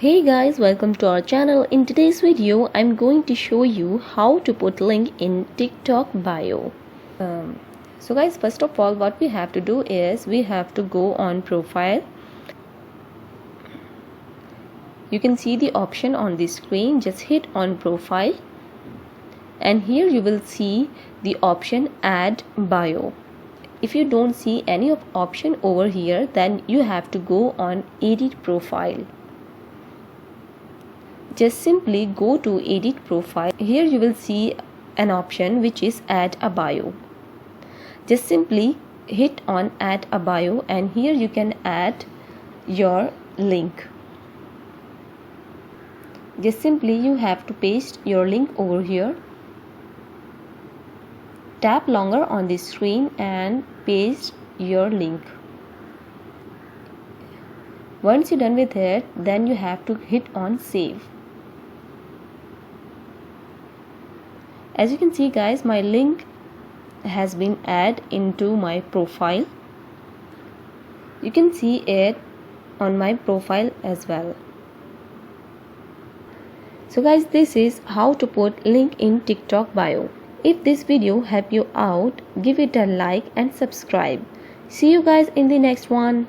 Hey guys, welcome to our channel. In today's video, I'm going to show you how to put link in TikTok bio. So guys, first of all, what we have to do is we have to go on profile. You can see the option on the screen. Just hit on profile. And here you will see the option add bio. If you don't see any option over here, then you have to go on edit profile. Just simply go to edit profile. Here you will see an option which is add a bio. Just simply hit on add a bio, and here you can add your link. Just simply you have to paste your link over here. Tap longer on the screen and paste your link. Once you're done with it, then you have to hit on save. As you can see guys, my link has been added into my profile. You can see it on my profile as well. So guys, this is how to put link in TikTok bio. If this video helped you out, give it a like and subscribe. See you guys in the next one.